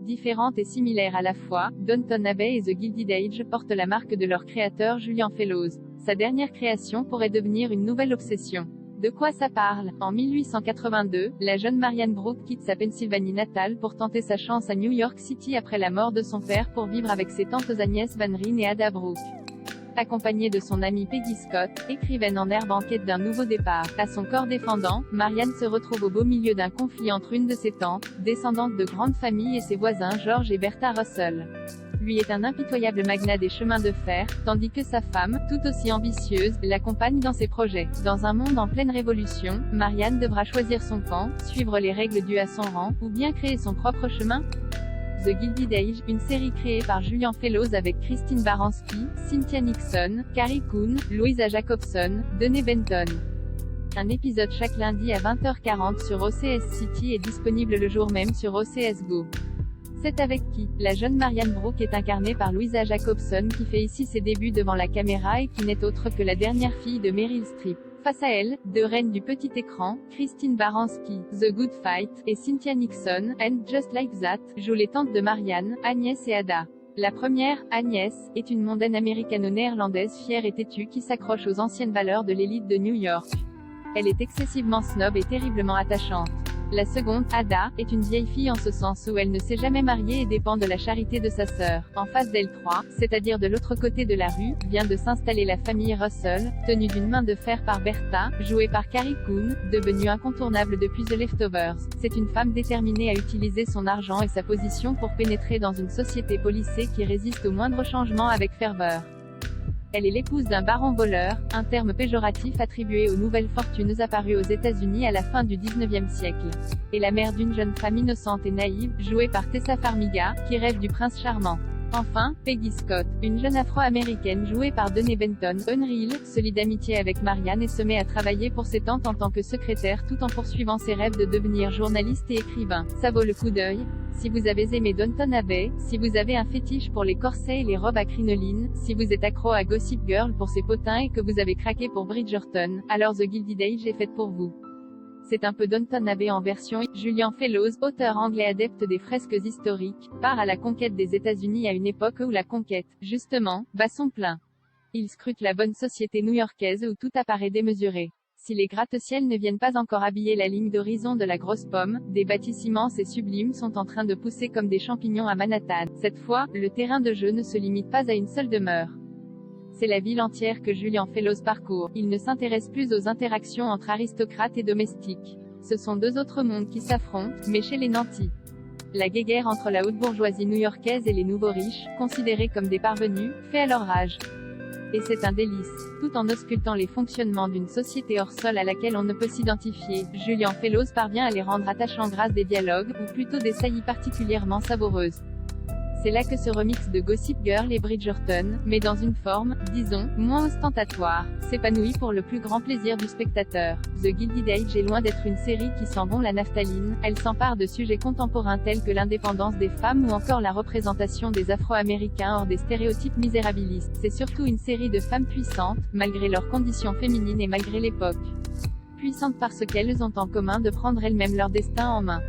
Différentes et similaires à la fois, Downton Abbey et The Gilded Age portent la marque de leur créateur Julian Fellowes. Sa dernière création pourrait devenir une nouvelle obsession. De quoi ça parle? En 1882, la jeune Marianne Brooke quitte sa Pennsylvanie natale pour tenter sa chance à New York City après la mort de son père pour vivre avec ses tantes Agnès Van Ryn et Ada Brooke. Accompagnée de son amie Peggy Scott, écrivaine en herbe en quête d'un nouveau départ. À son corps défendant, Marianne se retrouve au beau milieu d'un conflit entre une de ses tantes, descendante de grandes familles, et ses voisins George et Bertha Russell. Lui est un impitoyable magnat des chemins de fer, tandis que sa femme, tout aussi ambitieuse, l'accompagne dans ses projets. Dans un monde en pleine révolution, Marianne devra choisir son camp, suivre les règles dues à son rang, ou bien créer son propre chemin. The Gilded Age, une série créée par Julian Fellowes avec Christine Baranski, Cynthia Nixon, Carrie Coon, Louisa Jacobson, Denée Benton. Un épisode chaque lundi à 20h40 sur OCS City est disponible le jour même sur OCS Go. C'est avec qui? La jeune Marianne Brooke est incarnée par Louisa Jacobson qui fait ici ses débuts devant la caméra et qui n'est autre que la dernière fille de Meryl Streep. Face à elle, deux reines du petit écran, Christine Baranski, The Good Fight, et Cynthia Nixon, and Just Like That, jouent les tantes de Marianne, Agnès et Ada. La première, Agnès, est une mondaine américano-néerlandaise fière et têtue qui s'accroche aux anciennes valeurs de l'élite de New York. Elle est excessivement snob et terriblement attachante. La seconde, Ada, est une vieille fille en ce sens où elle ne s'est jamais mariée et dépend de la charité de sa sœur. En face d'elle trois, c'est-à-dire de l'autre côté de la rue, vient de s'installer la famille Russell, tenue d'une main de fer par Bertha, jouée par Carrie Coon, devenue incontournable depuis The Leftovers. C'est une femme déterminée à utiliser son argent et sa position pour pénétrer dans une société policée qui résiste au moindre changement avec ferveur. Elle est l'épouse d'un baron voleur, un terme péjoratif attribué aux nouvelles fortunes apparues aux États-Unis à la fin du XIXe siècle. Et la mère d'une jeune femme innocente et naïve, jouée par Tessa Farmiga, qui rêve du prince charmant. Enfin, Peggy Scott, une jeune afro-américaine jouée par Denée Benton, Unreal, se lie d'amitié avec Marianne et se met à travailler pour ses tantes en tant que secrétaire tout en poursuivant ses rêves de devenir journaliste et écrivain. Ça vaut le coup d'œil. Si vous avez aimé Downton Abbey, si vous avez un fétiche pour les corsets et les robes à crinoline, si vous êtes accro à Gossip Girl pour ses potins et que vous avez craqué pour Bridgerton, alors The Gilded Age est faite pour vous. C'est un peu Downton Abbey en version. Julian Fellowes, auteur anglais adepte des fresques historiques, part à la conquête des États-Unis à une époque où la conquête, justement, bat son plein. Il scrute la bonne société new-yorkaise où tout apparaît démesuré. Si les gratte-ciels ne viennent pas encore habiller la ligne d'horizon de la grosse pomme, des bâtisses immenses et sublimes sont en train de pousser comme des champignons à Manhattan. Cette fois, le terrain de jeu ne se limite pas à une seule demeure. C'est la ville entière que Julian Fellowes parcourt. Il ne s'intéresse plus aux interactions entre aristocrates et domestiques. Ce sont deux autres mondes qui s'affrontent, mais chez les nantis. La guéguerre entre la haute bourgeoisie new-yorkaise et les nouveaux riches, considérés comme des parvenus, fait alors rage. Et c'est un délice. Tout en auscultant les fonctionnements d'une société hors sol à laquelle on ne peut s'identifier, Julian Fellowes parvient à les rendre attachants grâce des dialogues, ou plutôt des saillies particulièrement savoureuses. C'est là que se remixent de Gossip Girl et Bridgerton, mais dans une forme, disons, moins ostentatoire, s'épanouit pour le plus grand plaisir du spectateur. The Gilded Age est loin d'être une série qui sent bon la naphtaline, elle s'empare de sujets contemporains tels que l'indépendance des femmes ou encore la représentation des Afro-Américains hors des stéréotypes misérabilistes. C'est surtout une série de femmes puissantes, malgré leurs conditions féminines et malgré l'époque. Puissantes parce qu'elles ont en commun de prendre elles-mêmes leur destin en main.